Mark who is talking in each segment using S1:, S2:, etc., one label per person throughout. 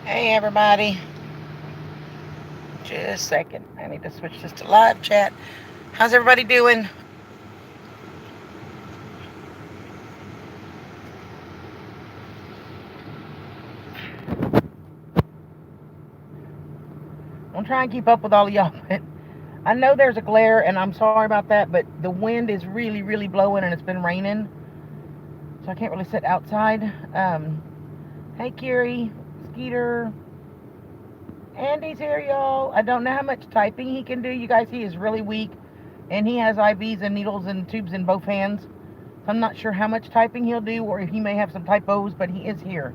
S1: Hey everybody, just a second. I need to switch this to live chat. How's everybody doing? I'm trying to keep up with all of y'all, but I know there's a glare, and I'm sorry about that. But the wind is really, really blowing, and it's been raining, so I can't really sit outside. Hey Kiri, Skeeter, Andy's here, y'all. I don't know how much typing he can do. You guys, he is really weak, and he has IVs and needles and tubes in both hands. So I'm not sure how much typing he'll do, or if he may have some typos, but he is here.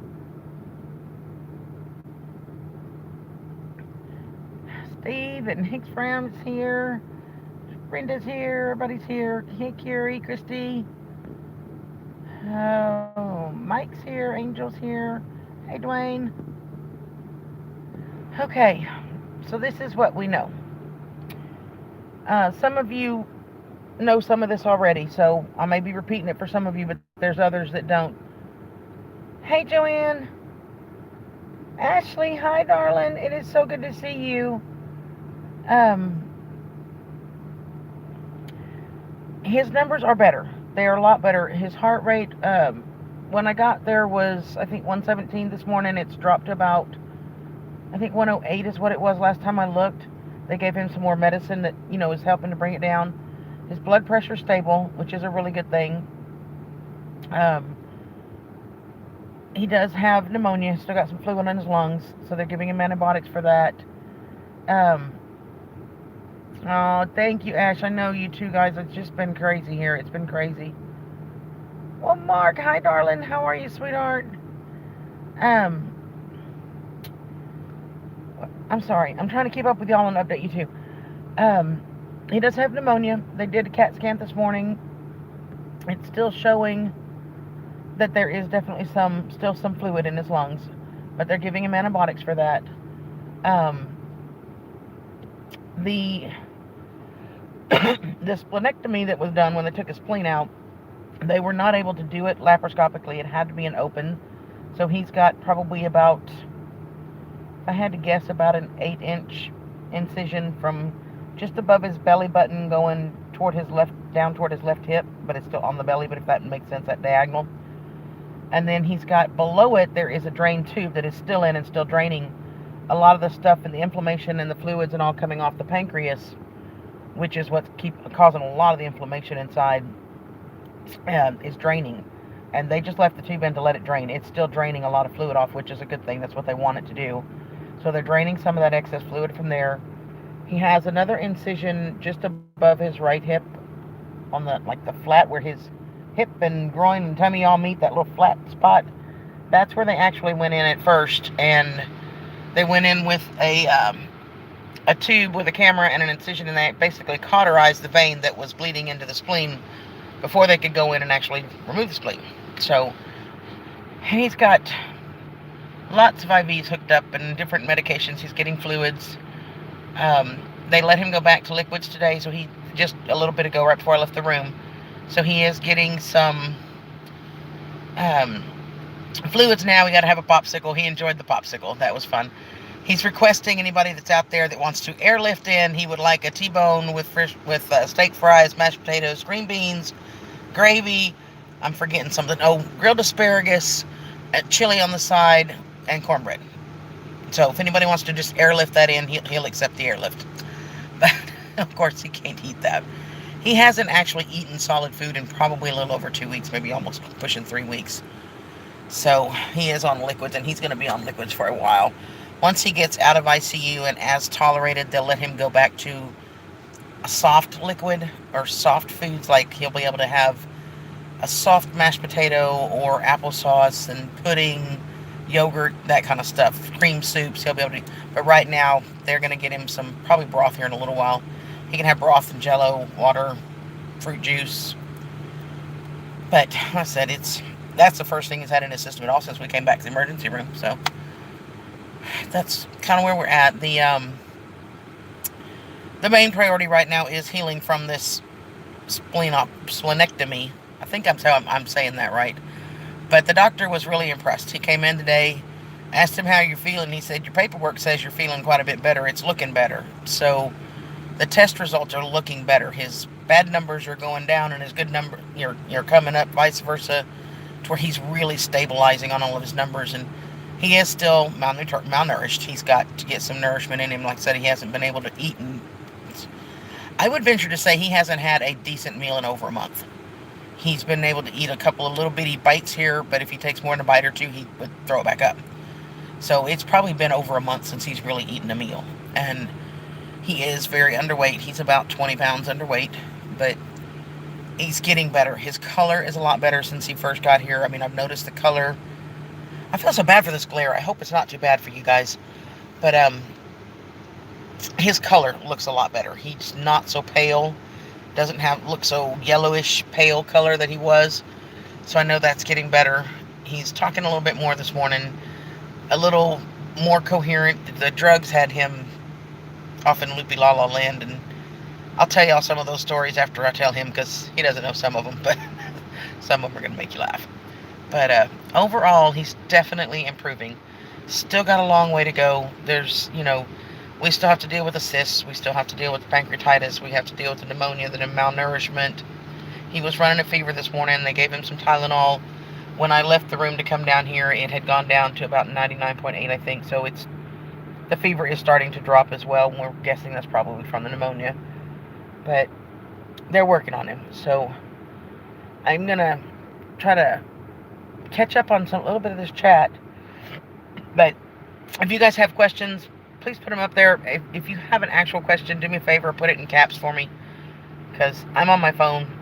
S1: Steve and Hicks Brown's here. Brenda's here. Everybody's here. Hey, Carrie, Christy. Oh, Mike's here. Angel's here. Hey, Dwayne. Okay, so this is what we know. Some of you know some of this already, so I may be repeating it for some of you, but there's others that don't. Hey, Joanne. Ashley, hi, darling. It is so good to see you. Um, his numbers are better. They are a lot better. His heart rate, when I got there, was I think 117 this morning. It's dropped to about, I think 108 is what it was last time I looked. They gave him some more medicine that is helping to bring it down. His blood pressure is stable, which is a really good thing. Um, he does have pneumonia. Still got some fluid in his lungs, so they're giving him antibiotics for that. Um, oh, thank you, Ash. I know you two guys. It's just been crazy here. It's been crazy. Well, Mark, hi, darling. How are you, sweetheart? Um, I'm sorry. I'm trying to keep up with y'all and update you too. Um, he does have pneumonia. They did a CAT scan this morning. It's still showing that there is definitely still some fluid in his lungs, but they're giving him antibiotics for that. Um, the the splenectomy that was done when they took his spleen out, they were not able to do it laparoscopically. It had to be an open. So he's got probably about, if I had to guess, about an 8-inch incision from just above his belly button going toward his left, down toward his left hip, but it's still on the belly, but if that makes sense, that diagonal. And then he's got below it, there is a drain tube that is still in and still draining a lot of the stuff and the inflammation and the fluids and all coming off the pancreas, which is what's causing a lot of the inflammation inside, is draining. And they just left the tube in to let it drain. It's still draining a lot of fluid off, which is a good thing. That's what they want it to do. So they're draining some of that excess fluid from there. He has another incision just above his right hip, on the flat where his hip and groin and tummy all meet, that little flat spot. That's where they actually went in at first, and they went in with a tube with a camera and an incision, and they basically cauterized the vein that was bleeding into the spleen before they could go in and actually remove the spleen. So he's got lots of IVs hooked up and different medications. He's getting fluids. They let him go back to liquids today, so he just a little bit ago, right before I left the room. So he is getting some um, fluids now. We got to have a popsicle. He enjoyed the popsicle. That was fun. He's requesting anybody that's out there that wants to airlift in. He would like a T-bone with steak fries, mashed potatoes, green beans, gravy. I'm forgetting something. Oh, grilled asparagus, chili on the side, and cornbread. So if anybody wants to just airlift that in, he'll accept the airlift. But of course he can't eat that. He hasn't actually eaten solid food in probably a little over 2 weeks, maybe almost pushing 3 weeks. So he is on liquids, and he's going to be on liquids for a while. Once he gets out of ICU and as tolerated, they'll let him go back to a soft liquid or soft foods. Like he'll be able to have a soft mashed potato or applesauce and pudding, yogurt, that kind of stuff, cream soups. He'll be able to. But right now, they're going to get him some probably broth here in a little while. He can have broth and Jello, water, fruit juice. But like I said, that's the first thing he's had in his system at all since we came back to the emergency room. So that's kind of where we're at. The main priority right now is healing from this splenectomy. I think I'm saying that right. But the doctor was really impressed. He came in today. Asked him how you're feeling. He said, your paperwork says you're feeling quite a bit better. It's looking better. So the test results are looking better. His bad numbers are going down and his good number you're coming up, vice versa, to where he's really stabilizing on all of his numbers. And he is still malnourished. He's got to get some nourishment in him. Like I said, he hasn't been able to eat. And I would venture to say he hasn't had a decent meal in over a month. He's been able to eat a couple of little bitty bites here, but if he takes more than a bite or two, he would throw it back up. So it's probably been over a month since he's really eaten a meal. And he is very underweight. He's about 20 pounds underweight, but he's getting better. His color is a lot better since he first got here. I mean, I've noticed the color. I feel so bad for this glare. I hope it's not too bad for you guys. But his color looks a lot better. He's not so pale. Doesn't look so yellowish pale color that he was. So I know that's getting better. He's talking a little bit more this morning. A little more coherent. The drugs had him off in loopy la la land, and I'll tell y'all some of those stories after I tell him, because he doesn't know some of them, but some of them are going to make you laugh. But overall, he's definitely improving. Still got a long way to go. There's, we still have to deal with the cysts. We still have to deal with the pancreatitis. We have to deal with the pneumonia, the malnourishment. He was running a fever this morning. They gave him some Tylenol. When I left the room to come down here, it had gone down to about 99.8, I think. So the fever is starting to drop as well. We're guessing that's probably from the pneumonia. But they're working on him. So I'm going to try to catch up on a little bit of this chat. But if you guys have questions, please put them up there. If you have an actual question, do me a favor, put it in caps for me, because I'm on my phone.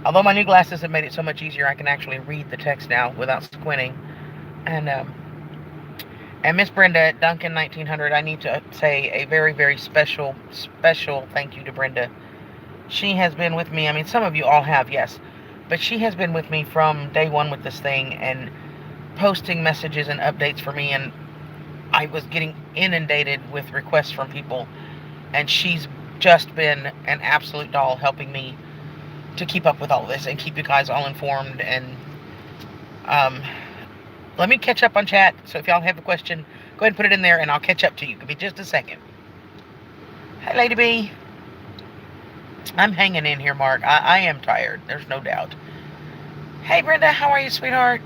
S1: Although my new glasses have made it so much easier, I can actually read the text now without squinting. And Miss Brenda at Duncan 1900, I need to say a very, very special thank you to Brenda. She has been with me. I mean, some of you all have, yes. But she has been with me from day one with this thing and posting messages and updates for me. And I was getting inundated with requests from people. And she's just been an absolute doll helping me to keep up with all this and keep you guys all informed. And let me catch up on chat. So if y'all have a question, go ahead and put it in there and I'll catch up to you. Give me just a second. Hi, Lady B. I'm hanging in here, Mark. I am tired. There's no doubt. Hey, Brenda. How are you, sweetheart?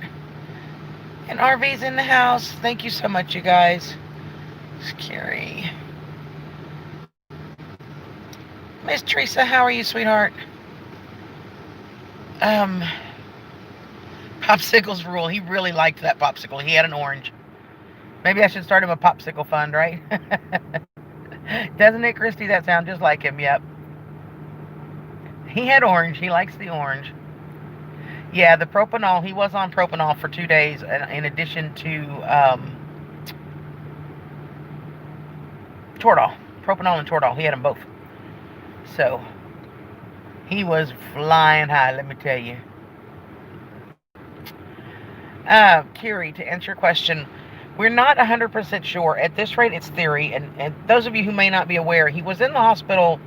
S1: And RV's in the house. Thank you so much, you guys. Scary. Miss Teresa, how are you, sweetheart? Popsicles rule. He really liked that popsicle. He had an orange. Maybe I should start him a popsicle fund, right? Doesn't it, Christy? That sound just like him. Yep. He had orange. He likes the orange. Yeah, the propanol. He was on propanol for 2 days, in addition to Toradol. Propanol and Toradol. He had them both. So he was flying high, let me tell you. Kiri, to answer your question, we're not 100% sure. At this rate, it's theory. And those of you who may not be aware, he was in the hospital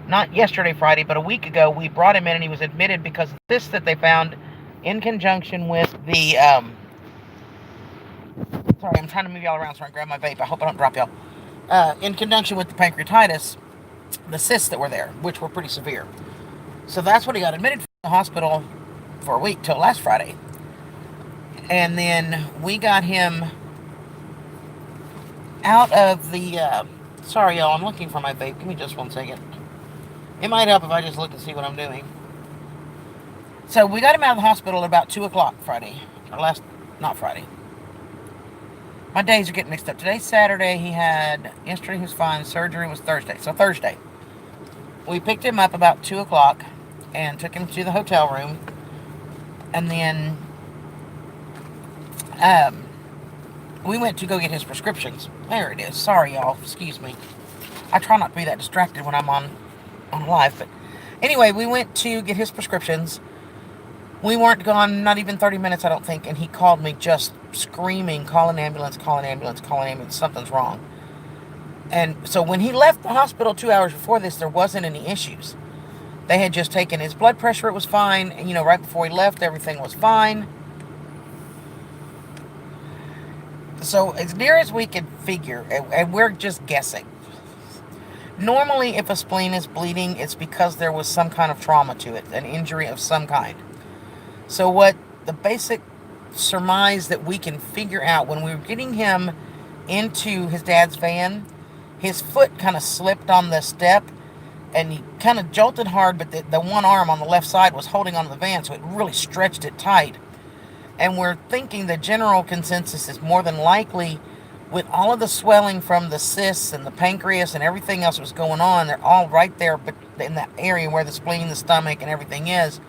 S1: not yesterday, Friday, but a week ago. We brought him in and he was admitted because of this that they found in conjunction with the... sorry, I'm trying to move y'all around so I can grab my vape. I hope I don't drop y'all. In conjunction with the pancreatitis, the cysts that were there, which were pretty severe. So that's what he got admitted from the hospital for a week till last Friday. And then we got him out of the... sorry, y'all, I'm looking for my vape. Give me just 1 second. It might help if I just look and see what I'm doing. So we got him out of the hospital at about 2 o'clock Friday. Not Friday. My days are getting mixed up. Today's Saturday. Yesterday he was fine. Surgery was Thursday. So Thursday. We picked him up about 2 o'clock and took him to the hotel room. And then we went to go get his prescriptions. There it is. Sorry, y'all. Excuse me. I try not to be that distracted when I'm on live. But anyway, we went to get his prescriptions. We weren't gone, not even 30 minutes, I don't think. And he called me just screaming, call an ambulance, call an ambulance, call an ambulance. Something's wrong. And so when he left the hospital 2 hours before this, there wasn't any issues. They had just taken his blood pressure. It was fine. And, right before he left, everything was fine. So as near as we can figure, and we're just guessing, normally if a spleen is bleeding, it's because there was some kind of trauma to it, an injury of some kind. So what the basic surmise that we can figure out, when we were getting him into his dad's van, his foot kind of slipped on the step and he kind of jolted hard, but the one arm on the left side was holding onto the van, so it really stretched it tight. And we're thinking the general consensus is more than likely, with all of the swelling from the cysts and the pancreas and everything else that was going on, they're all right there, but in that area where the spleen, the stomach, and everything is,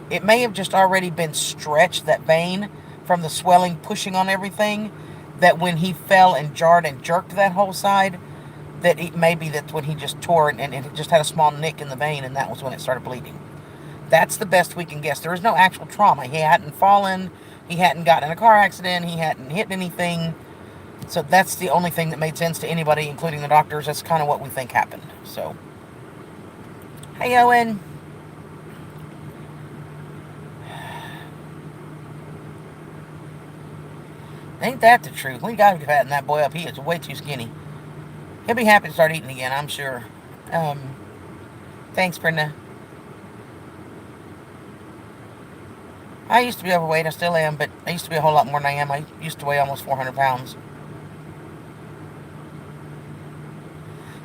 S1: it may have just already been stretched, that vein, from the swelling pushing on everything, that when he fell and jarred and jerked that whole side, that it maybe that's when he just tore it, and it just had a small nick in the vein, and that was when it started bleeding. That's the best we can guess. There is no actual trauma. He hadn't fallen. He hadn't gotten in a car accident. He hadn't hit anything. So that's the only thing that made sense to anybody, including the doctors. That's kind of what we think happened. So, hey, Owen. Ain't that the truth? We got to fatten that boy up. He is way too skinny. He'll be happy to start eating again, I'm sure. Thanks, Brenda. I used to be overweight. I still am, but I used to be a whole lot more than I am. I used to weigh almost 400 pounds.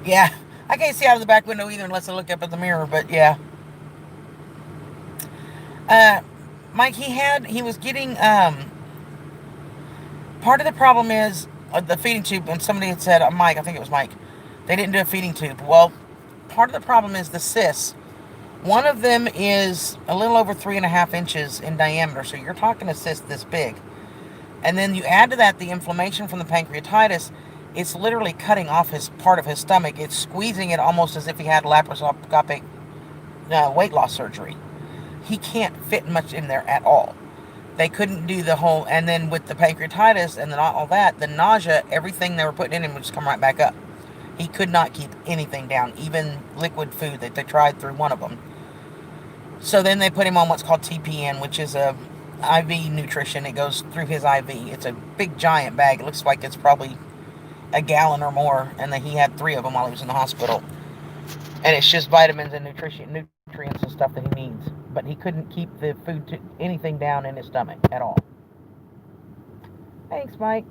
S1: Yeah, I can't see out of the back window either unless I look up at the mirror, but yeah. Mike, he was getting, part of the problem is the feeding tube, and somebody had said, Mike, I think it was Mike, they didn't do a feeding tube. Well, part of the problem is the cysts. One of them is a little over 3.5 inches in diameter, so you're talking a cyst this big. And then you add to that the inflammation from the pancreatitis. It's literally cutting off his part of his stomach. It's squeezing it almost as if he had laparoscopic weight loss surgery. He can't fit much in there at all. They couldn't do the whole, and then with the pancreatitis and then all that, the nausea, everything they were putting in him would just come right back up. He could not keep anything down, even liquid food that they tried through one of them. So then they put him on what's called TPN, which is a IV nutrition. It goes through his IV. It's a big giant bag. It looks like it's probably a gallon or more, and then he had 3 of them while he was in the hospital. And it's just vitamins and nutrients and stuff that he needs. But he couldn't keep the food anything down in his stomach at all. Thanks, Mike.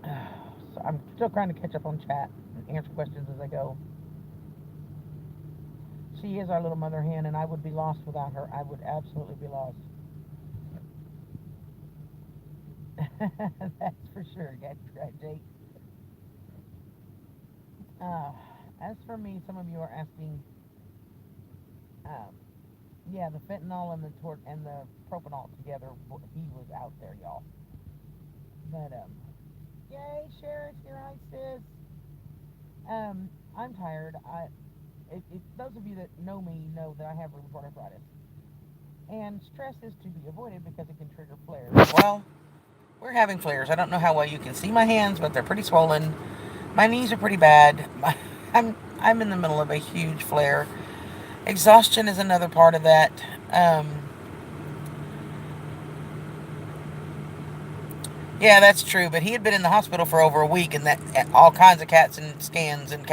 S1: So I'm still trying to catch up on chat and answer questions as I go. She is our little mother hen, and I would be lost without her. I would absolutely be lost. That's for sure. That's right, Jake. As for me, some of you are asking, yeah, the fentanyl and the propanol together, he was out there, y'all. But, yay, Sheriff, here I sis. I'm tired. If those of you that know me know that I have rheumatoid arthritis. And stress is to be avoided because it can trigger flares. Well, we're having flares. I don't know how well you can see my hands, but they're pretty swollen. My knees are pretty bad. I'm in the middle of a huge flare. Exhaustion is another part of that. Yeah, that's true. But he had been in the hospital for over a week, and that all kinds of CAT scans, and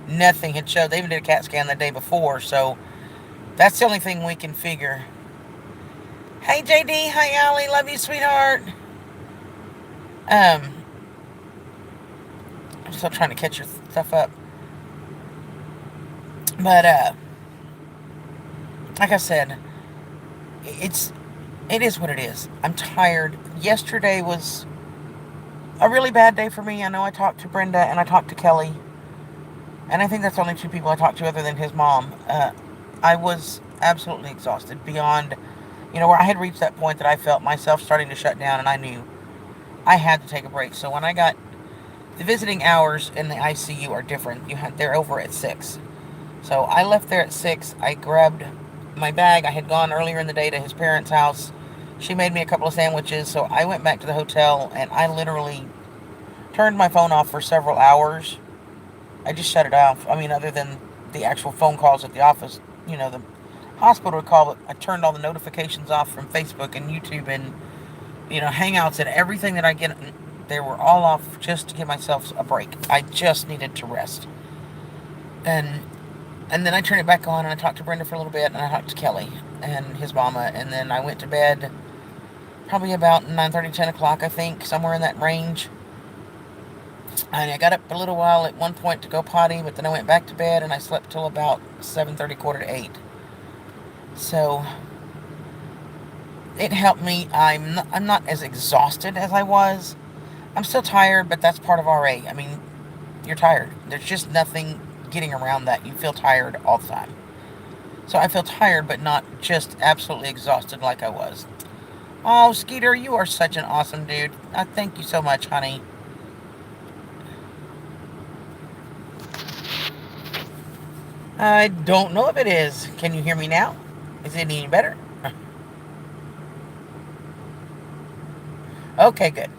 S1: nothing had showed. They even did a CAT scan the day before, so that's the only thing we can figure. Hey, JD. Hi, Allie. Love you, sweetheart. I'm still trying to catch your stuff up. But, like I said, it is what it is. I'm tired. Yesterday was a really bad day for me. I know I talked to Brenda and I talked to Kelly. And I think that's the only 2 people I talked to other than his mom. I was absolutely exhausted beyond, where I had reached that point that I felt myself starting to shut down, and I knew I had to take a break. So when I got, the visiting hours in the ICU are different. They're over at 6. So I left there at 6. I grabbed my bag. I had gone earlier in the day to his parents' house. She made me a couple of sandwiches. So I went back to the hotel, and I literally turned my phone off for several hours. I just shut it off. I mean, other than the actual phone calls at the office, the hospital would call, but I turned all the notifications off from Facebook and YouTube and hangouts and everything that I get, they were all off just to give myself a break. I just needed to rest. And and then I turned it back on and I talked to Brenda for a little bit and I talked to Kelly and his mama, and then I went to bed probably about 9:30, 10 o'clock, I think, somewhere in that range. And I got up a little while at one point to go potty, but then I went back to bed and I slept till about 7:30, quarter to 8. So it helped me. I'm not as exhausted as I was. I'm still tired, but that's part of RA. I mean, you're tired. There's just nothing getting around that. You feel tired all the time. So I feel tired, but not just absolutely exhausted like I was. Oh, Skeeter, you are such an awesome dude. I thank you so much, honey. I don't know if it is. Can you hear me now? Is it any better? Okay, good.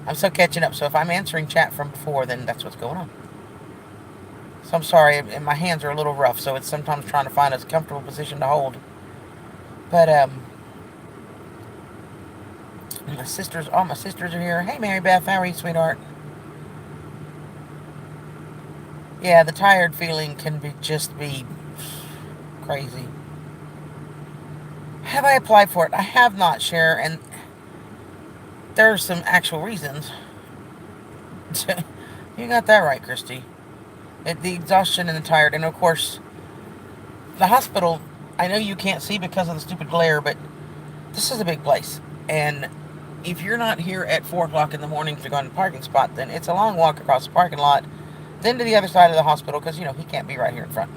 S1: I'm still catching up. So if I'm answering chat from before, then that's what's going on. So I'm sorry, and my hands are a little rough, so it's sometimes trying to find a comfortable position to hold. But all my sisters are here. Hey, Mary Beth, how are you, sweetheart? Yeah, the tired feeling can just be crazy. Have I applied for it? I have not, Cher, and there are some actual reasons. You got that right, Christy. The exhaustion and the tired, and of course, the hospital. I know you can't see because of the stupid glare, but this is a big place, and if you're not here at 4 o'clock in the morning to go in the parking spot, then it's a long walk across the parking lot, then to the other side of the hospital, because he can't be right here in front.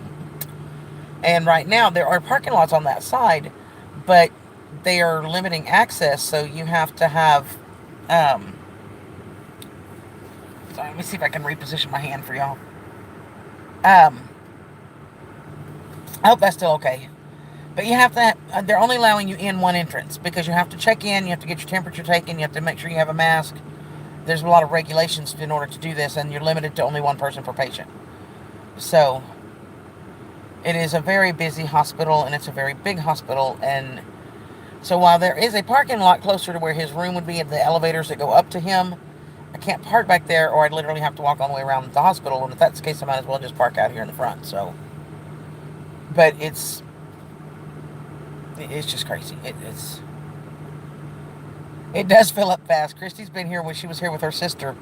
S1: And right now there are parking lots on that side, but they are limiting access, so you have to have. Um, sorry, let me see if I can reposition my hand for y'all. Um, I hope that's still okay. But you have to. They're only allowing you in one entrance because you have to check in. You have to get your temperature taken. You have to make sure you have a mask. There's a lot of regulations in order to do this, and you're limited to only one person per patient. So it is a very busy hospital, and it's a very big hospital. And so while there is a parking lot closer to where his room would be and the elevators that go up to him, I can't park back there, or I'd literally have to walk all the way around the hospital. And if that's the case, I might as well just park out here in the front. So, but it's just crazy. It does fill up fast. Christy's been here when she was here with her sister,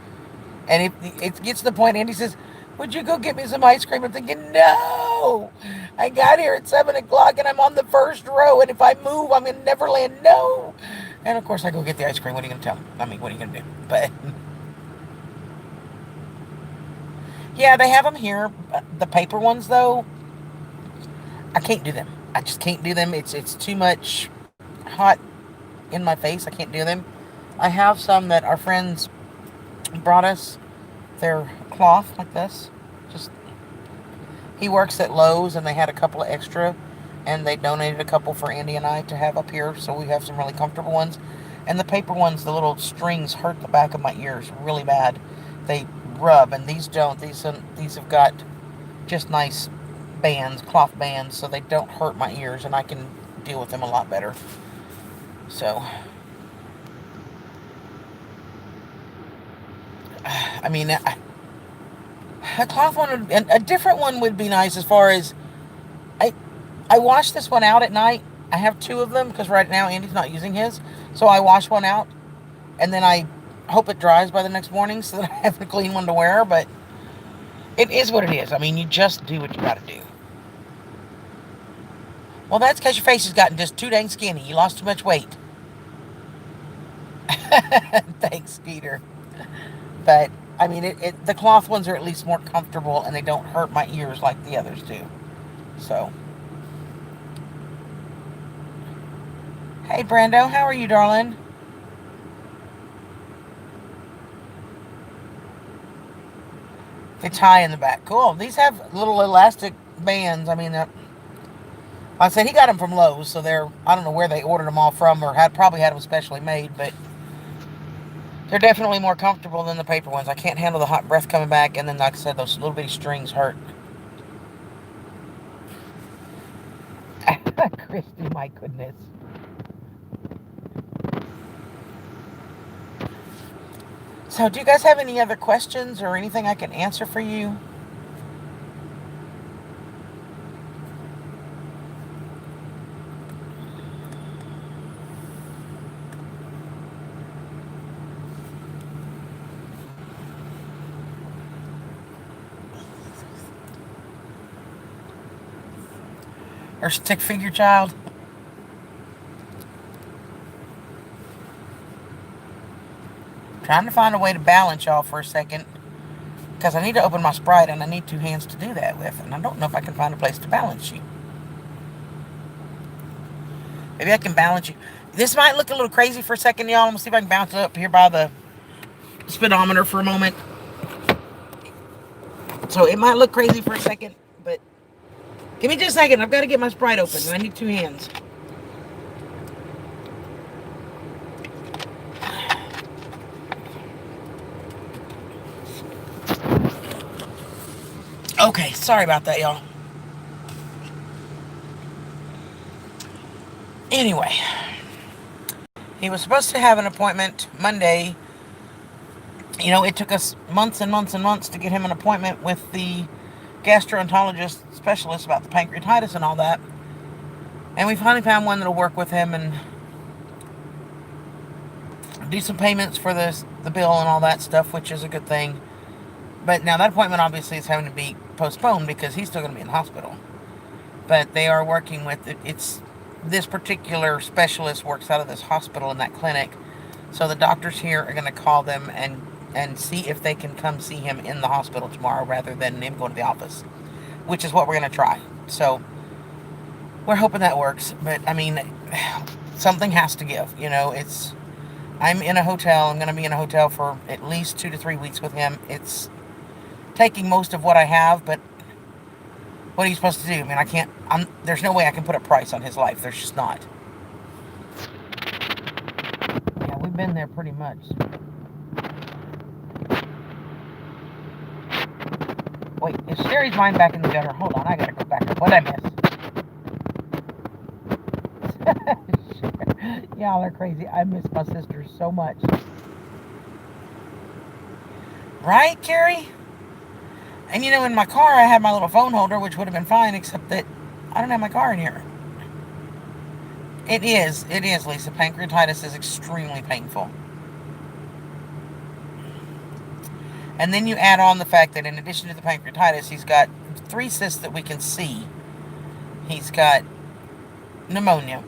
S1: and it gets to the point. Andy says, "Would you go get me some ice cream?" I'm thinking, no. I got here at 7 o'clock, and I'm on the first row. And if I move, I'm in Neverland. No. And of course, I go get the ice cream. What are you gonna tell me? I mean, what are you gonna do? But yeah, they have them here. The paper ones, though, I can't do them. I just can't do them. It's too much hot in my face. I can't do them. I have some that our friends brought us. They're cloth like this. Just he works at Lowe's, and they had a couple of extra, and they donated a couple for Andy and I to have up here, so we have some really comfortable ones. And the paper ones, the little strings hurt the back of my ears really bad. They rub, and these don't. These have got just nice bands, cloth bands, so they don't hurt my ears, and I can deal with them a lot better. So, I mean, a cloth one a different one would be nice. As far as I, I wash this one out at night. I have two of them because right now Andy's not using his, so I wash one out, and then I hope it dries by the next morning so that I have a clean one to wear. But it is what it is. I mean, you just do what you got to do. Well, that's because your face has gotten just too dang skinny. You lost too much weight. Thanks, Peter. But I mean, the cloth ones are at least more comfortable, and they don't hurt my ears like the others do. So, hey, Brando, how are you, darling? They tie in the back. Cool. These have little elastic bands. I mean, like I said, he got them from Lowe's, so I don't know where they ordered them all from, or probably had them specially made, but they're definitely more comfortable than the paper ones. I can't handle the hot breath coming back, and then, like I said, those little bitty strings hurt. Christy, my goodness. So, do you guys have any other questions or anything I can answer for you? Or stick figure child? Trying to find a way to balance y'all for a second. Because I need to open my Sprite and I need 2 hands to do that with. And I don't know if I can find a place to balance you. Maybe I can balance you. This might look a little crazy for a second, y'all. I'm going to see if I can bounce it up here by the speedometer for a moment. So it might look crazy for a second, but give me just a second. I've got to get my Sprite open and I need 2 hands. Okay, sorry about that, y'all. Anyway, he was supposed to have an appointment Monday. You know, it took us months and months and months to get him an appointment with the gastroenterologist specialist about the pancreatitis and all that. And we finally found one that'll work with him and do some payments for the bill and all that stuff, which is a good thing. But now that appointment obviously is having to be postponed because he's still going to be in the hospital. But they are working with it. It's this particular specialist works out of this hospital in that clinic. So the doctors here are going to call them and see if they can come see him in the hospital tomorrow rather than him going to the office, which is what we're going to try. So we're hoping that works. But I mean, something has to give. You know, I'm in a hotel. I'm going to be in a hotel for at least 2 to 3 weeks with him. It's taking most of what I have, but what are you supposed to do? I mean, there's no way I can put a price on his life. There's just not. Yeah, we've been there pretty much. Wait, is Sherry's mind back in the gutter? Hold on, I gotta go back up. What'd I miss? Y'all are crazy. I miss my sister so much. Right, Carrie? And you know, in my car, I had my little phone holder, which would have been fine, except that I don't have my car in here. It is, Lisa. Pancreatitis is extremely painful. And then you add on the fact that in addition to the pancreatitis, he's got 3 cysts that we can see. He's got pneumonia.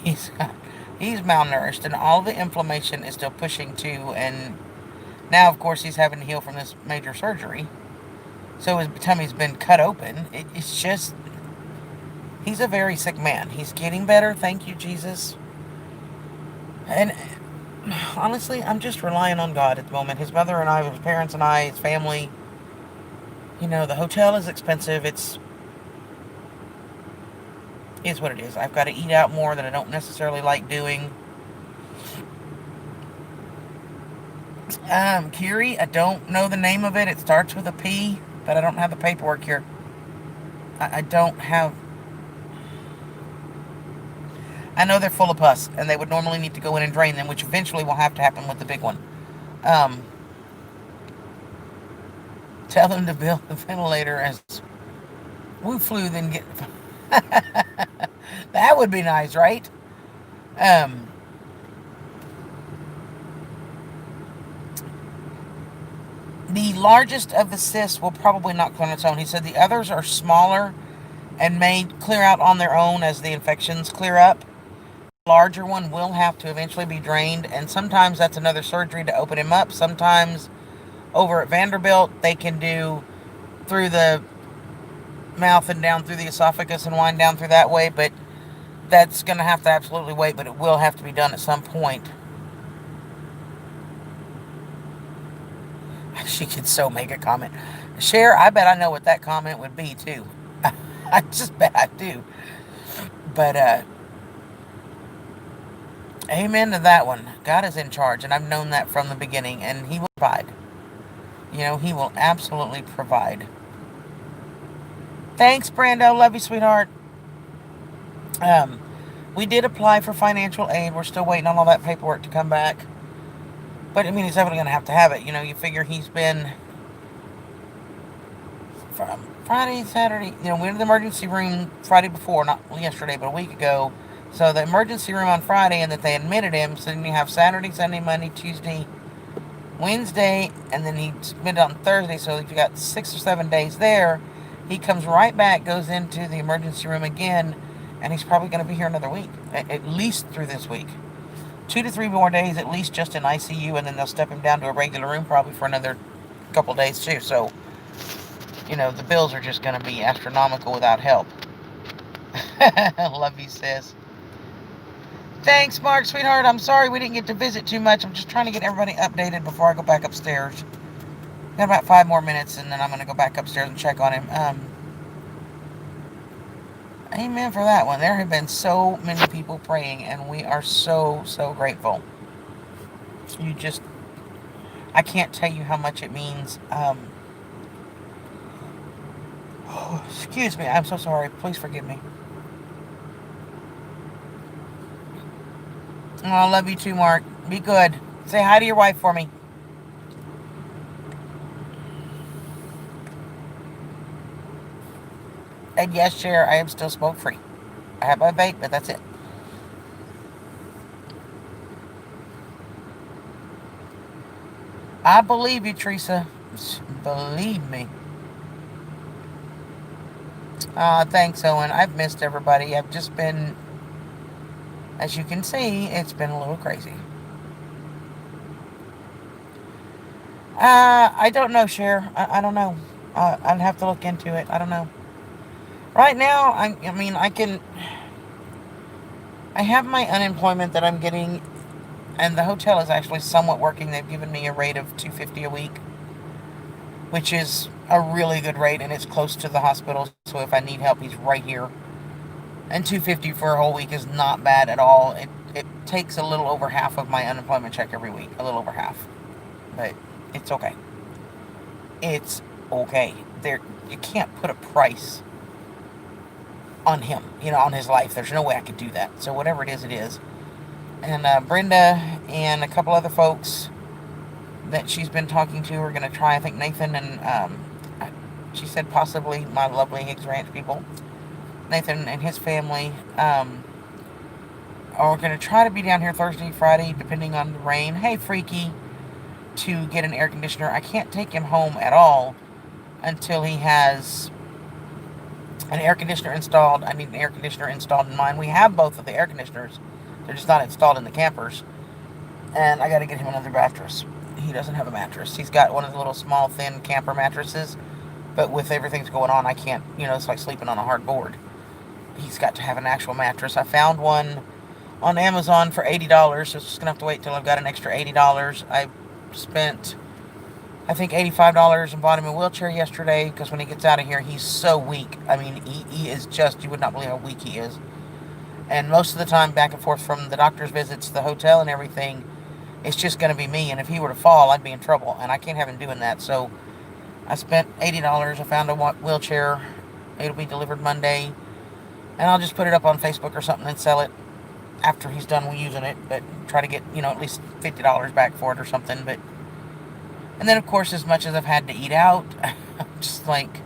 S1: He's malnourished, and all the inflammation is still pushing too. And now, of course, he's having to heal from this major surgery. So his tummy's been cut open. It's just, he's a very sick man. He's getting better, thank you, Jesus. And honestly, I'm just relying on God at the moment. His mother and I, his parents and I, his family. You know, the hotel is expensive. It's what it is. I've got to eat out more that I don't necessarily like doing. Kiri, I don't know the name of it. It starts with a P, but I don't have the paperwork here. I don't have... I know they're full of pus, and they would normally need to go in and drain them, which eventually will have to happen with the big one. Tell them to build the ventilator as Wu flu, then get... That would be nice, right? The largest of the cysts will probably not clear on its own. He said the others are smaller and may clear out on their own as the infections clear up. The larger one will have to eventually be drained, and sometimes that's another surgery to open him up. Sometimes over at Vanderbilt, they can do through the mouth and down through the esophagus and wind down through that way, but that's going to have to absolutely wait, but it will have to be done at some point. She could so make a comment. Cher, I bet I know what that comment would be, too. I just bet I do. But, amen to that one. God is in charge, and I've known that from the beginning, and He will provide. You know, He will absolutely provide. Thanks, Brando. Love you, sweetheart. We did apply for financial aid. We're still waiting on all that paperwork to come back. But, I mean, he's definitely going to have it. You know, you figure he's been from Friday, Saturday. You know, we went to the emergency room Friday before, not yesterday, but a week ago. So the emergency room on Friday, and that they admitted him. So then you have Saturday, Sunday, Monday, Tuesday, Wednesday, and then he admitted on Thursday. So if you got 6 or 7 days there, he comes right back, goes into the emergency room again, and he's probably going to be here another week, at least through this week. 2 to 3 more days at least just in ICU, and then they'll step him down to a regular room probably for another couple days too. So, you know, the bills are just going to be astronomical without help. Love you, sis. Thanks, Mark, sweetheart. I'm sorry we didn't get to visit too much. I'm just trying to get everybody updated before I go back upstairs. Got about 5 more minutes, and then I'm going to go back upstairs and check on him. Amen for that one. There have been so many people praying, and we are so, so grateful. I can't tell you how much it means. Excuse me. I'm so sorry. Please forgive me. Oh, I love you too, Mark. Be good. Say hi to your wife for me. And yes, Cher, I am still smoke free. I have my vape, but that's it. I believe you, Teresa. Believe me. Thanks, Owen. I've missed everybody. I've just been, as you can see, it's been a little crazy. I don't know, Cher. I don't know. I'd have to look into it. I don't know. Right now, I mean, I have my unemployment that I'm getting, and the hotel is actually somewhat working. They've given me a rate of $250 a week, which is a really good rate, and it's close to the hospital. So if I need help, he's right here. And $250 for a whole week is not bad at all. It takes a little over half of my unemployment check every week, a little over half, but it's okay. It's okay. You can't put a price on him, on his life. There's no way I could do that. So whatever it is, it is. And Brenda and a couple other folks that she's been talking to are going to try. I think Nathan and she said possibly my lovely Higgs Ranch people. Nathan and his family are going to try to be down here Thursday, Friday, depending on the rain. Hey, Freaky, to get an air conditioner. I can't take him home at all until he has an air conditioner installed. I need an air conditioner installed in mine. We have both of the air conditioners. They're just not installed in the campers. And I got to get him another mattress. He doesn't have a mattress. He's got one of the little small, thin camper mattresses. But with everything that's going on, I can't, it's like sleeping on a hard board. He's got to have an actual mattress. I found one on Amazon for $80. So it's just going to have to wait till I've got an extra $80. I spent, I think, $85 and bought him a wheelchair yesterday, because when he gets out of here, he's so weak. I mean, he is just, you would not believe how weak he is. And most of the time, back and forth from the doctor's visits to the hotel and everything, it's just going to be me. And if he were to fall, I'd be in trouble. And I can't have him doing that. So I spent $80. I found a wheelchair. It'll be delivered Monday. And I'll just put it up on Facebook or something and sell it after he's done using it. But try to get, at least $50 back for it or something. And then, of course, as much as I've had to eat out, I'm just like,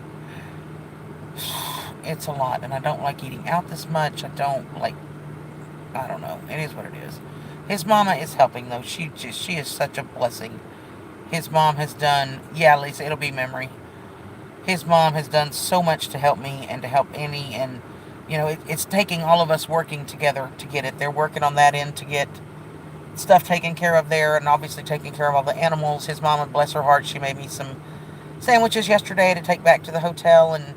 S1: it's a lot. And I don't like eating out this much. I don't know. It is what it is. His mama is helping, though. She is such a blessing. His mom has done, Lisa, it'll be memory. His mom has done so much to help me and to help Annie. And, it's taking all of us working together to get it. They're working on that end to get stuff taken care of there, and obviously taking care of all the animals. His mama, bless her heart, she made me some sandwiches yesterday to take back to the hotel, and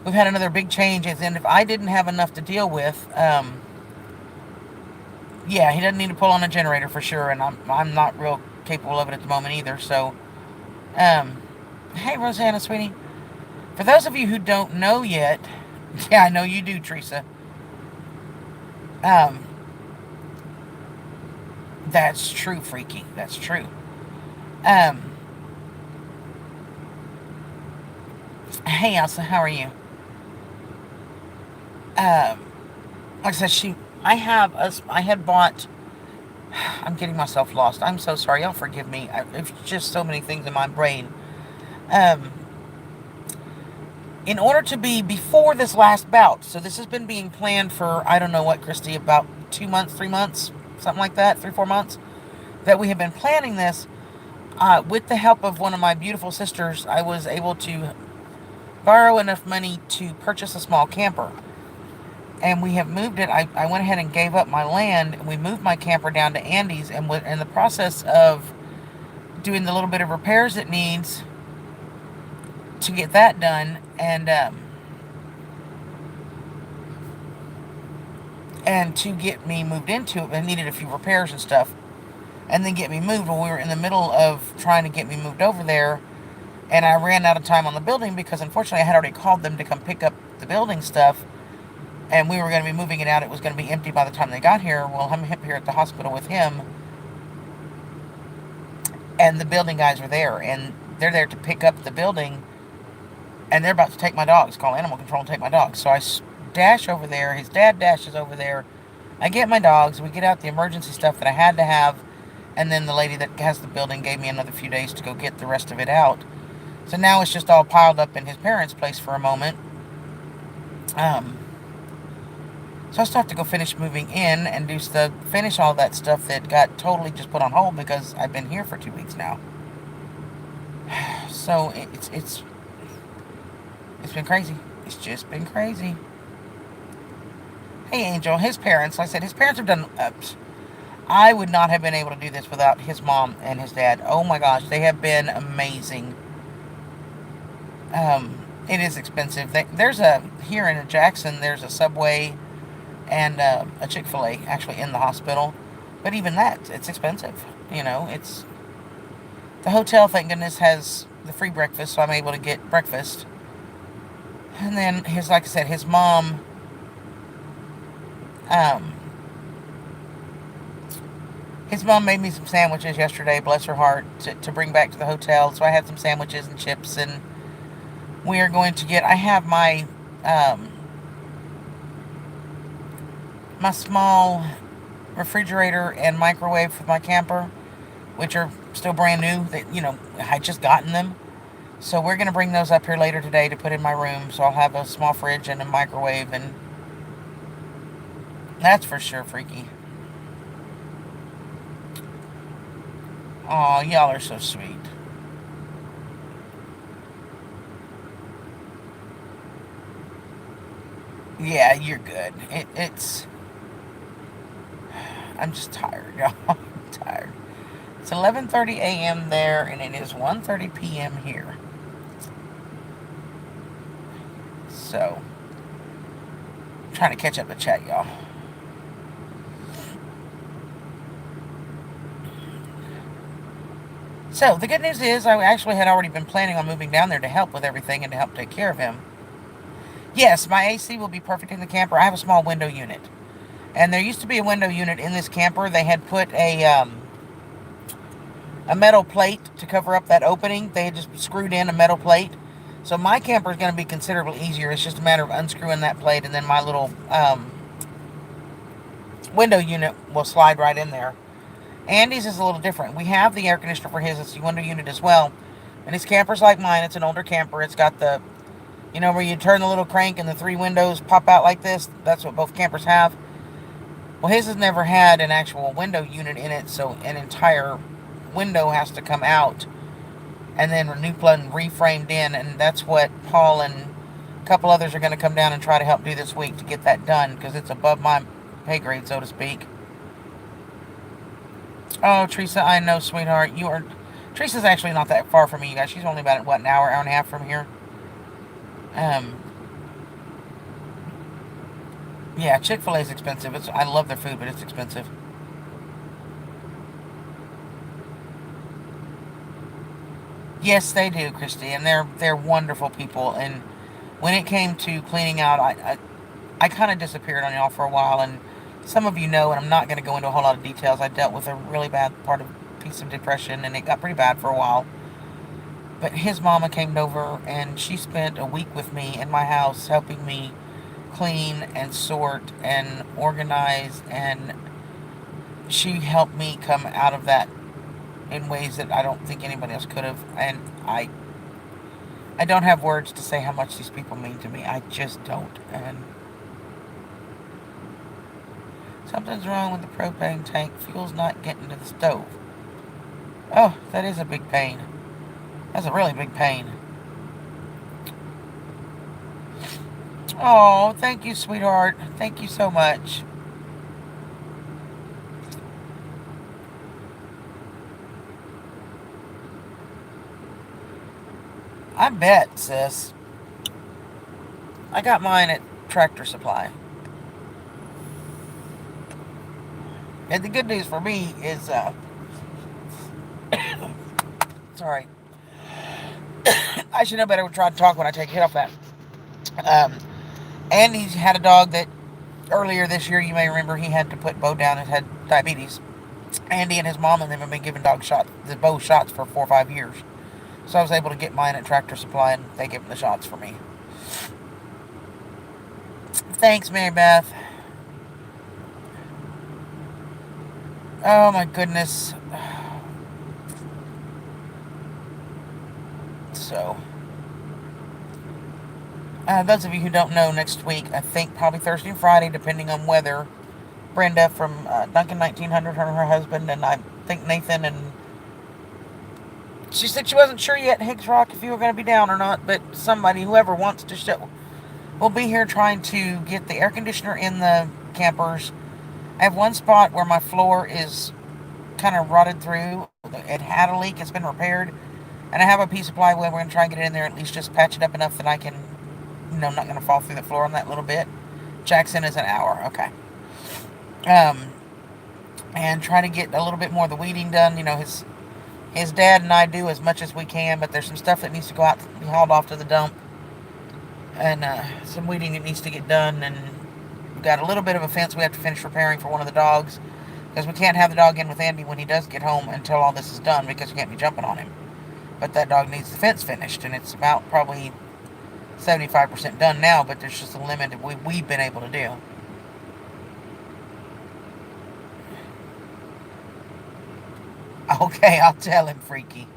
S1: we've had another big change. And if I didn't have enough to deal with, he doesn't need to pull on a generator for sure, and I'm not real capable of it at the moment either. So, hey, Rosanna, sweetie. For those of you who don't know yet, I know you do, Teresa. That's true, Freaky. That's true. Hey, Elsa, how are you? Like I said, I had bought I'm getting myself lost. I'm so sorry. Y'all forgive me. It's just so many things in my brain. Um, in order to be before this last bout, so this has been being planned for, I don't know what, Christy, about 2 months, 3 months, something like that, 3, 4 months, that we have been planning this. With the help of one of my beautiful sisters, I was able to borrow enough money to purchase a small camper. And we have moved it. I went ahead and gave up my land, and we moved my camper down to Andy's, and in the process of doing the little bit of repairs it needs to get that done, and to get me moved into it. I needed a few repairs and stuff, and then get me moved. When we were in the middle of trying to get me moved over there, and I ran out of time on the building because unfortunately I had already called them to come pick up the building stuff, and we were going to be moving it out. It was going to be empty by the time they got here. Well, I'm here at the hospital with him, and the building guys are there, and they're there to pick up the building, and they're about to take my dogs, call animal control and take my dogs. So I dash over there. His dad dashes over there. I get my dogs. We get out the emergency stuff that I had to have, and then the lady that has the building gave me another few days to go get the rest of it out. So now it's just all piled up in his parents' place for a moment. So I still have to go finish moving in and finish all that stuff that got totally just put on hold because I've been here for 2 weeks now. So it's been crazy. It's just been crazy. Hey, Angel, his parents, like I said, his parents have done. I would not have been able to do this without his mom and his dad. Oh my gosh, they have been amazing. It is expensive. Here in Jackson, there's a Subway and a Chick-fil-A actually in the hospital. But even that, it's expensive. It's the hotel, thank goodness, has the free breakfast, so I'm able to get breakfast. And then like I said, his mom, made me some sandwiches yesterday, bless her heart, to bring back to the hotel. So I had some sandwiches and chips, and we are going to I have my my small refrigerator and microwave for my camper, which are still brand new. I just gotten them. So we're going to bring those up here later today to put in my room. So I'll have a small fridge and a microwave, and that's for sure freaky. Aw, y'all are so sweet. Yeah, you're good. I'm just tired, y'all. I'm tired. It's 11:30 a.m. there, and it is 1:30 p.m. here. So, I'm trying to catch up the chat, y'all. So, the good news is I actually had already been planning on moving down there to help with everything and to help take care of him. Yes, my AC will be perfect in the camper. I have a small window unit. And there used to be a window unit in this camper. They had put a metal plate to cover up that opening. They had just screwed in a metal plate. So my camper is going to be considerably easier. It's just a matter of unscrewing that plate, and then my little window unit will slide right in there. Andy's is a little different. We have the air conditioner for his. It's the window unit as well. And his camper's like mine. It's an older camper. It's got the, where you turn the little crank and the 3 windows pop out like this. That's what both campers have. Well, his has never had an actual window unit in it, so an entire window has to come out and then reframed in, and that's what Paul and a couple others are going to come down and try to help do this week to get that done, because it's above my pay grade, so to speak. Oh, Teresa, I know, sweetheart. Teresa's actually not that far from me, you guys. She's only about, an hour and a half from here. Yeah, Chick-fil-A is expensive. I love their food, but it's expensive. Yes, they do, Christy, and they're wonderful people. And when it came to cleaning out, I kind of disappeared on y'all for a while, and some of you know, and I'm not going to go into a whole lot of details. I dealt with a really bad piece of depression, and it got pretty bad for a while. But his mama came over, and she spent a week with me in my house, helping me clean and sort and organize, and she helped me come out of that in ways that I don't think anybody else could have. And I don't have words to say how much these people mean to me. I just don't. And something's wrong with the propane tank. Fuel's not getting to the stove. Oh, that is a big pain. That's a really big pain. Oh, thank you, sweetheart. Thank you so much. I bet, sis. I got mine at Tractor Supply. And the good news for me is, sorry, I should know better to try to talk when I take a hit off that. Andy's had a dog that earlier this year, you may remember, he had to put Bo down and had diabetes. Andy and his mom and them have been giving the Bo shots for 4 or 5 years. So I was able to get mine at Tractor Supply, and they give them the shots for me. Thanks, Mary Beth. Oh my goodness. So, those of you who don't know, next week, I think probably Thursday and Friday, depending on weather, Brenda from Duncan 1900, her and her husband, and I think Nathan, and she said she wasn't sure yet, Higgs Rock, if you were going to be down or not, but somebody, whoever wants to show, will be here trying to get the air conditioner in the campers. I have one spot where my floor is kind of rotted through. It had a leak, it's been repaired, and I have a piece of plywood. We're going to try and get it in there, at least just patch it up enough that I can, not going to fall through the floor on that little bit. Jackson is an hour, okay. And try to get a little bit more of the weeding done. His dad and I do as much as we can, but there's some stuff that needs to go out, be hauled off to the dump, and some weeding that needs to get done, and we've got a little bit of a fence we have to finish repairing for one of the dogs, because we can't have the dog in with Andy when he does get home until all this is done, because we can't be jumping on him. But that dog needs the fence finished, and it's about probably 75% done now, but there's just a limit of what we've been able to do. Okay, I'll tell him, Freaky.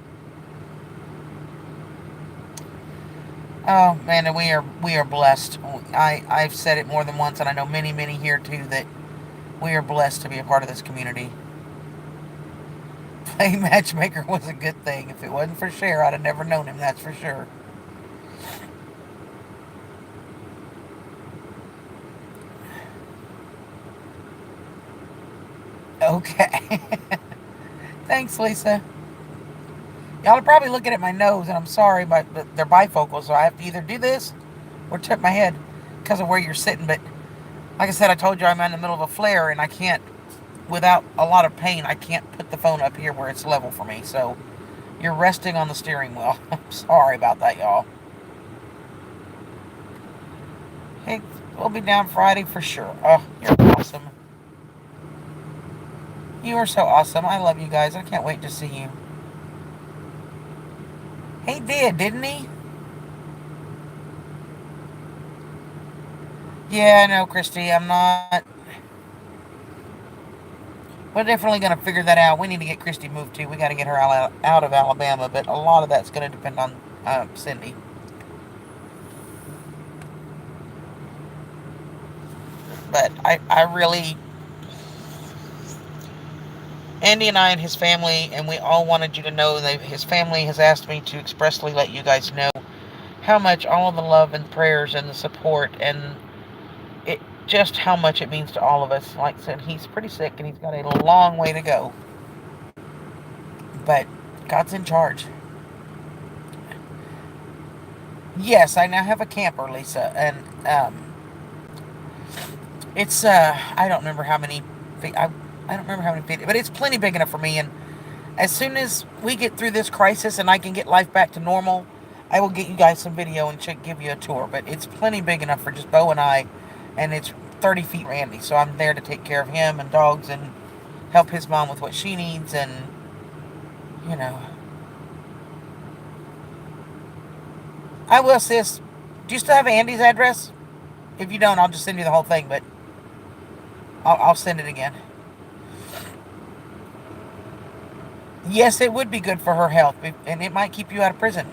S1: Oh man, and we are blessed. I've said it more than once, and I know many here too, that we are blessed to be a part of this community. Playing matchmaker was a good thing. If it wasn't for Cher, I'd have never known him, that's for sure. Okay. Thanks, Lisa. Y'all are probably looking at my nose, and I'm sorry, but they're bifocals, so I have to either do this or tip my head because of where you're sitting. But like I said, I told you I'm in the middle of a flare, and I can't, without a lot of pain, I can't put the phone up here where it's level for me. So you're resting on the steering wheel. I'm sorry about that, y'all. Hey, we'll be down Friday for sure. Oh, you're awesome. You are so awesome. I love you guys. I can't wait to see you. He did, didn't he? Yeah, no, Christy, I'm not. We're definitely going to figure that out. We need to get Christy moved too. We got to get her out of Alabama, but a lot of that's going to depend on Cindy. But I really, Andy and I and his family, and we all wanted you to know that his family has asked me to expressly let you guys know how much all of the love and prayers and the support and just how much it means to all of us. Like I said, he's pretty sick and he's got a long way to go. But God's in charge. Yes, I now have a camper, Lisa, and it's I don't remember how many feet. I don't remember how many feet, but it's plenty big enough for me. And as soon as we get through this crisis and I can get life back to normal, I will get you guys some video and give you a tour. But it's plenty big enough for just Bo and I, and it's 30 feet Randy. So I'm there to take care of him and dogs and help his mom with what she needs, and I will, sis. Do you still have Andy's address? If you don't, I'll just send you the whole thing, but I'll send it again. Yes, it would be good for her health, and it might keep you out of prison.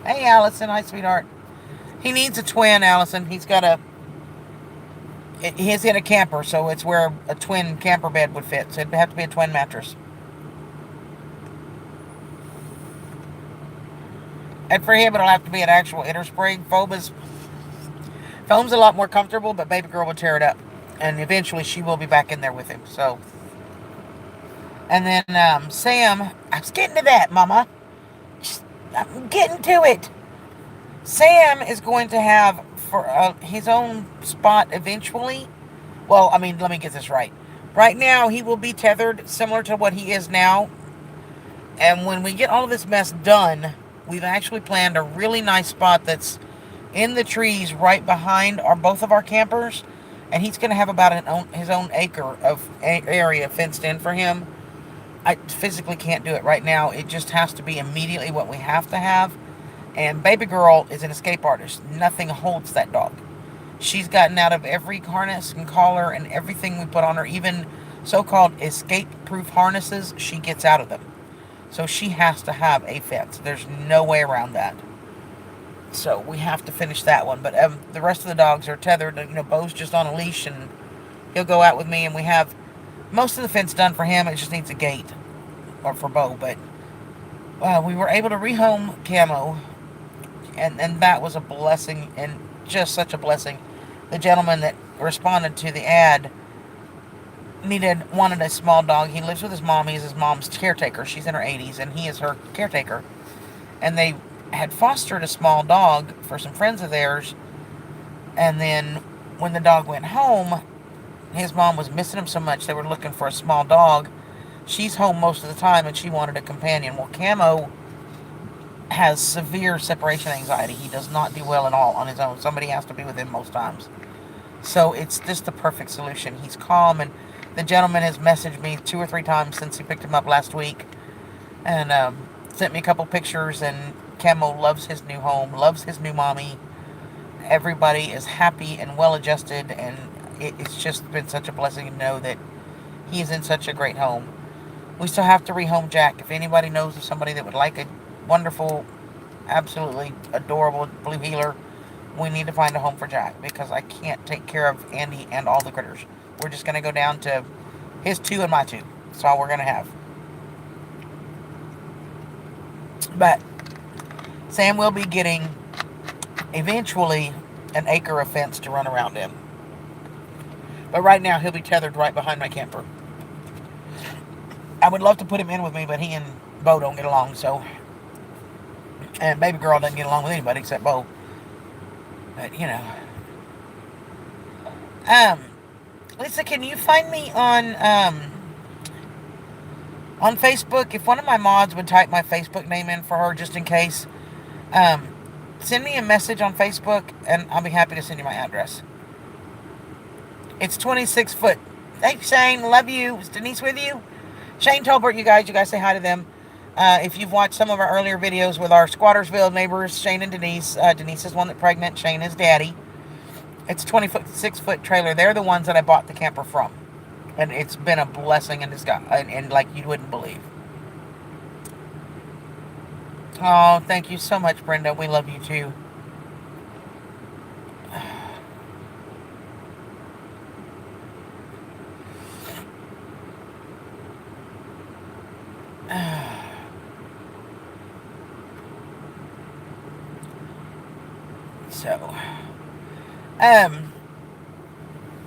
S1: Hey, Allison. Hi, sweetheart. He needs a twin, Allison. He's in a camper, so it's where a twin camper bed would fit. So it'd have to be a twin mattress. And for him, it'll have to be an actual inner spring. Foam's a lot more comfortable, but baby girl will tear it up. And eventually she will be back in there with him. So, and then Sam, I was getting to that, Mama. I'm getting to it. Sam is going to have for his own spot eventually. Well, I mean, let me get this right. Right now, he will be tethered similar to what he is now. And when we get all of this mess done, we've actually planned a really nice spot that's in the trees right behind both of our campers. And he's going to have about his own acre of area fenced in for him. I physically can't do it right now. It just has to be immediately what we have to have. And baby girl is an escape artist. Nothing holds that dog. She's gotten out of every harness and collar and everything we put on her, even so-called escape-proof harnesses, she gets out of them. So she has to have a fence. There's no way around that. So we have to finish that one. But the rest of the dogs are tethered. Bo's just on a leash, and he'll go out with me, and we have most of the fence done for him. It just needs a gate, or for Bo. But we were able to rehome Camo, and that was a blessing, and just such a blessing. The gentleman that responded to the ad wanted a small dog. He lives with his mom. He's his mom's caretaker. She's in her 80s, and he is her caretaker. And they had fostered a small dog for some friends of theirs. And then when the dog went home, his mom was missing him so much they were looking for a small dog. She's home most of the time, and she wanted a companion. Well, Camo has severe separation anxiety. He does not do well at all on his own. Somebody has to be with him most times. So it's just the perfect solution. He's calm, and the gentleman has messaged me 2 or 3 times since he picked him up last week, and sent me a couple pictures. And Camo loves his new home, loves his new mommy. Everybody is happy and well adjusted, and it's just been such a blessing to know that he is in such a great home. We still have to rehome Jack. If anybody knows of somebody that would like a wonderful, absolutely adorable blue heeler, we need to find a home for Jack, because I can't take care of Andy and all the critters. We're just going to go down to his 2 and my 2. That's all we're going to have. But Sam will be getting, eventually, an acre of fence to run around in. But right now, he'll be tethered right behind my camper. I would love to put him in with me, but he and Bo don't get along, so... And baby girl doesn't get along with anybody except Bo. But, Lisa, can you find me on Facebook? If one of my mods would type my Facebook name in for her, just in case, send me a message on Facebook, and I'll be happy to send you my address. It's 26 foot. Thanks, Shane. Love you. Is Denise with you? Shane Tolbert, you guys say hi to them. If you've watched some of our earlier videos with our Squattersville neighbors, Shane and Denise, Denise is one that's pregnant, Shane is daddy. It's a 26-foot trailer. They're the ones that I bought the camper from. And it's been a blessing, and like you wouldn't believe. Oh, thank you so much, Brenda. We love you too. So,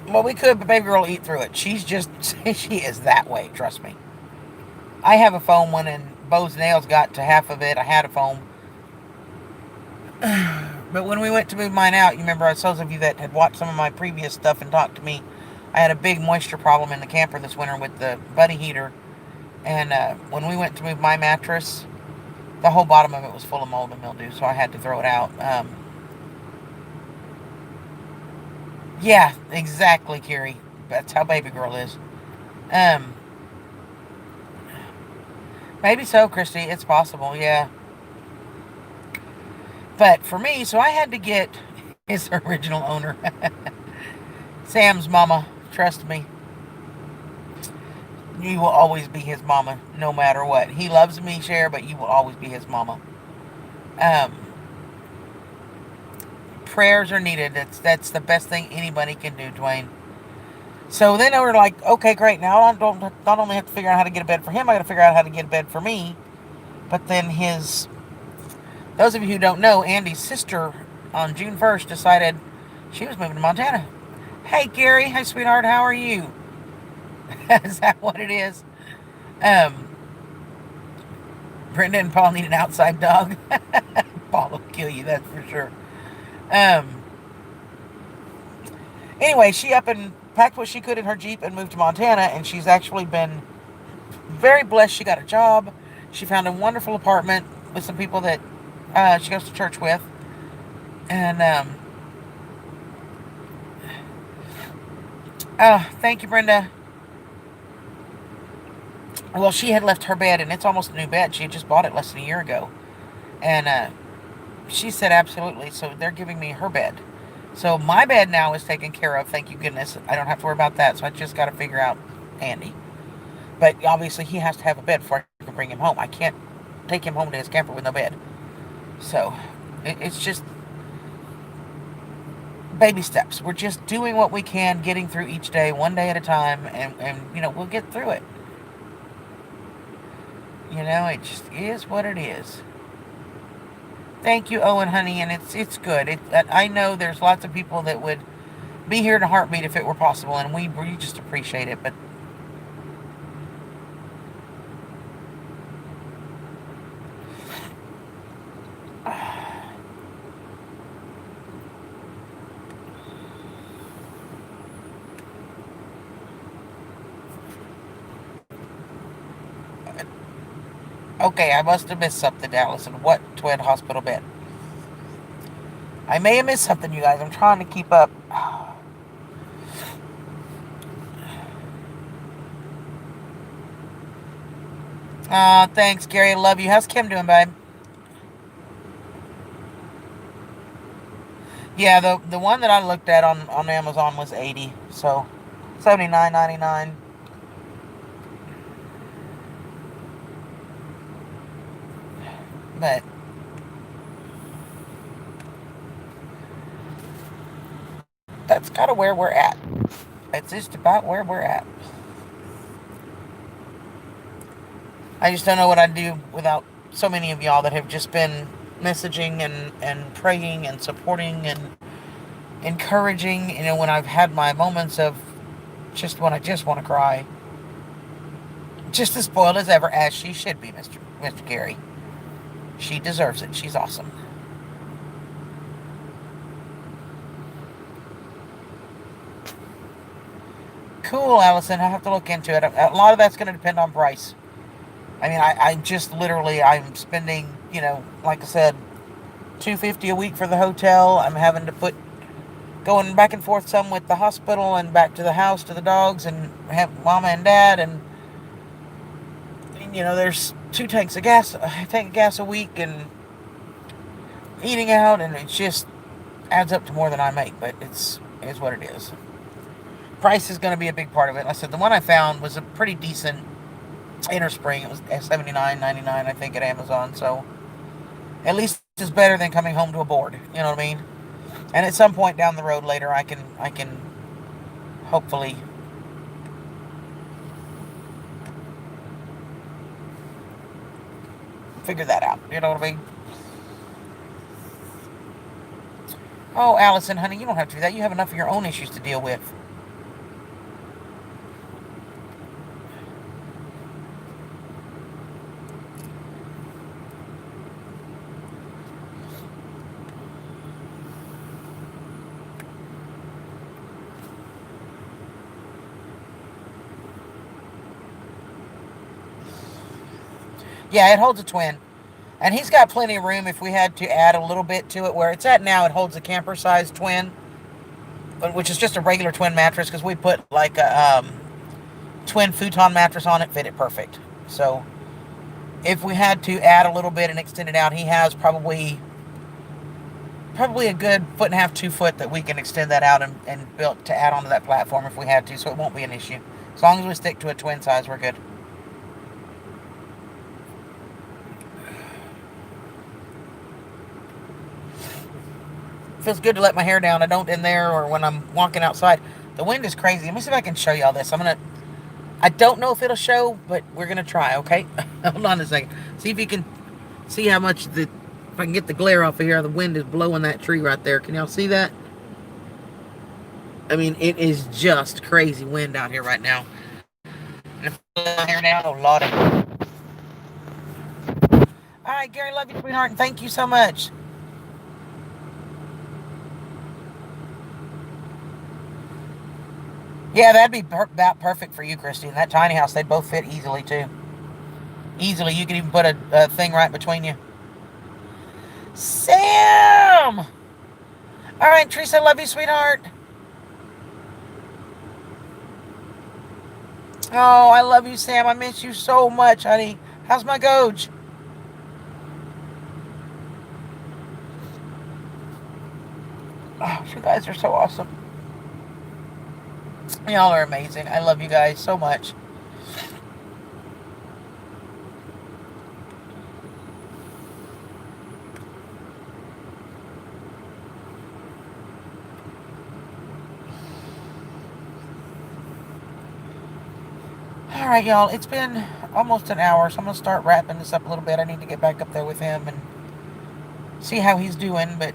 S1: well, we could, but baby girl will eat through it. She is that way, trust me. I have a foam one, and Bo's nails got to half of it. I had a foam. But when we went to move mine out, you remember, those of you that had watched some of my previous stuff and talked to me, I had a big moisture problem in the camper this winter with the buddy heater. And when we went to move my mattress, the whole bottom of it was full of mold and mildew, so I had to throw it out. Yeah, exactly, Carrie. That's how baby girl is. Maybe so, Christy. It's possible, yeah. But for me, so I had to get his original owner. Sam's mama. Trust me. You will always be his mama, no matter what. He loves me, Cher, but you will always be his mama. Um, Prayers are needed. That's the best thing anybody can do, Dwayne. So then they were like, okay, great. Now I don't not only have to figure out how to get a bed for him, I got to figure out how to get a bed for me. But then those of you who don't know, Andy's sister on June 1st decided she was moving to Montana. Hey, Gary. Hey, sweetheart. How are you? Is that what it is? Um, Brenda and Paul need an outside dog. Paul will kill you, that's for sure. Um, anyway, she up and packed what she could in her Jeep and moved to Montana, and she's actually been very blessed. She got a job. She found a wonderful apartment with some people that she goes to church with. And, thank you, Brenda. Well, she had left her bed, and it's almost a new bed. She had just bought it less than a year ago. And she said, absolutely. So they're giving me her bed. So my bed now is taken care of. Thank you, goodness. I don't have to worry about that. So I just got to figure out Andy. But obviously, he has to have a bed before I can bring him home. I can't take him home to his camper with no bed. So it's just baby steps. We're just doing what we can, getting through each day, one day at a time, and we'll get through it. It just is what it is. Thank you, Owen, honey, and it's good. I know there's lots of people that would be here in a heartbeat if it were possible, and we just appreciate it. But okay, I must have missed something, Allison. What twin hospital bed? I may have missed something, you guys. I'm trying to keep up. Thanks, Gary. I love you. How's Kim doing, babe? Yeah, the one that I looked at on Amazon was 80, so 79.99. But that's kind of where we're at. It's just about where we're at. I just don't know what I'd do without so many of y'all that have just been messaging and praying and supporting and encouraging. When I've had my moments of just when I just want to cry. Just as spoiled as ever, as she should be, Mr. Gary. She deserves it. She's awesome. Cool, Allison. I have to look into it. A lot of that's going to depend on price. I mean, I just literally, I'm spending, like I said, $250 a week for the hotel. I'm having to going back and forth some with the hospital and back to the house to the dogs and have mama and dad. And there's 2 tanks of gas, a tank of gas a week and eating out. And it just adds up to more than I make, but it's what it is. Price is going to be a big part of it. Like I said, the one I found was a pretty decent Innerspring. It was $79.99, I think, at Amazon. So at least it's better than coming home to a board. You know what I mean? And at some point down the road later, I can hopefully figure that out. You know what I mean? Oh, Allison, honey, you don't have to do that. You have enough of your own issues to deal with. Yeah, it holds a twin. And he's got plenty of room if we had to add a little bit to it. Where it's at now, it holds a camper-sized twin, which is just a regular twin mattress because we put like a twin futon mattress on it, fit it perfect. So if we had to add a little bit and extend it out, he has probably a good 1.5 to 2 foot that we can extend that out and build to add onto that platform if we had to, so it won't be an issue. As long as we stick to a twin size, we're good. Feels good to let my hair down. I don't in there or when I'm walking outside. The wind is crazy. Let me see if I can show y'all this. I don't know if it'll show, but we're gonna try, okay? Hold on a second. See if you can see how much if I can get the glare off of here, the wind is blowing that tree right there. Can y'all see that? I mean, it is just crazy wind out here right now. And if I let my hair down, oh lordy. Alright, Gary, love you, sweetheart, and thank you so much. Yeah, that'd be about perfect for you, Christy. In that tiny house, they'd both fit easily, too. Easily. You could even put a thing right between you. Sam! All right, Teresa, love you, sweetheart. Oh, I love you, Sam. I miss you so much, honey. How's my Goj? Oh, you guys are so awesome. Y'all are amazing. I love you guys so much. All right, y'all. It's been almost an hour, so I'm going to start wrapping this up a little bit. I need to get back up there with him and see how he's doing. But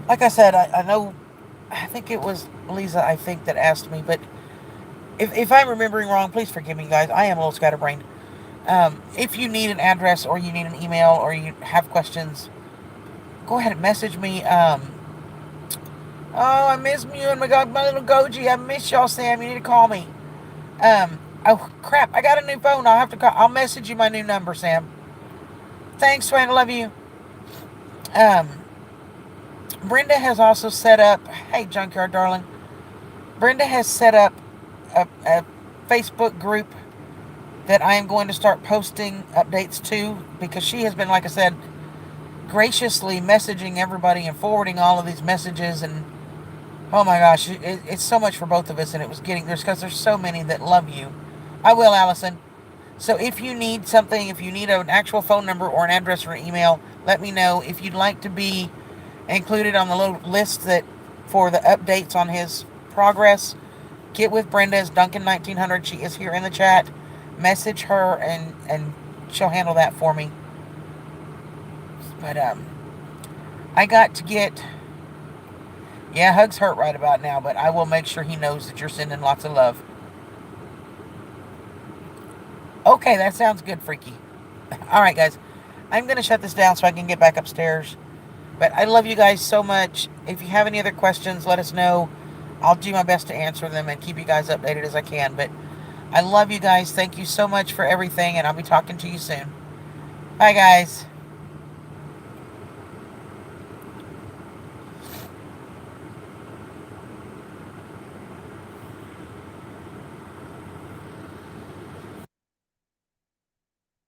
S1: like I said, I know, I think it was Lisa, I think, that asked me. But if I'm remembering wrong, please forgive me, guys. I am a little scatterbrained. If you need an address or you need an email or you have questions, go ahead and message me. Oh, I miss you and my little Goji. I miss y'all, Sam. You need to call me. Oh, crap. I got a new phone. I'll have to call. I'll message you my new number, Sam. Thanks, Swain. I love you. Brenda has also set up, hey, Junkyard Darling. Brenda has set up a Facebook group that I am going to start posting updates to because she has been, like I said, graciously messaging everybody and forwarding all of these messages. And oh my gosh, it's so much for both of us. And it was getting, because there's so many that love you. I will, Allison. So if you need something, if you need an actual phone number or an address or an email, let me know. If you'd like to be included on the little list that for the updates on his progress, get with Brenda's Duncan 1900. She is here in the chat. Message her and she'll handle that for me. But I got to get, yeah, hugs hurt right about now, but I will make sure he knows that you're sending lots of love. Okay, that sounds good, Freaky. All right, guys. I'm going to shut this down so I can get back upstairs. But I love you guys so much. If you have any other questions, let us know. I'll do my best to answer them and keep you guys updated as I can. But I love you guys. Thank you so much for everything, and I'll be talking to you soon. Bye, guys.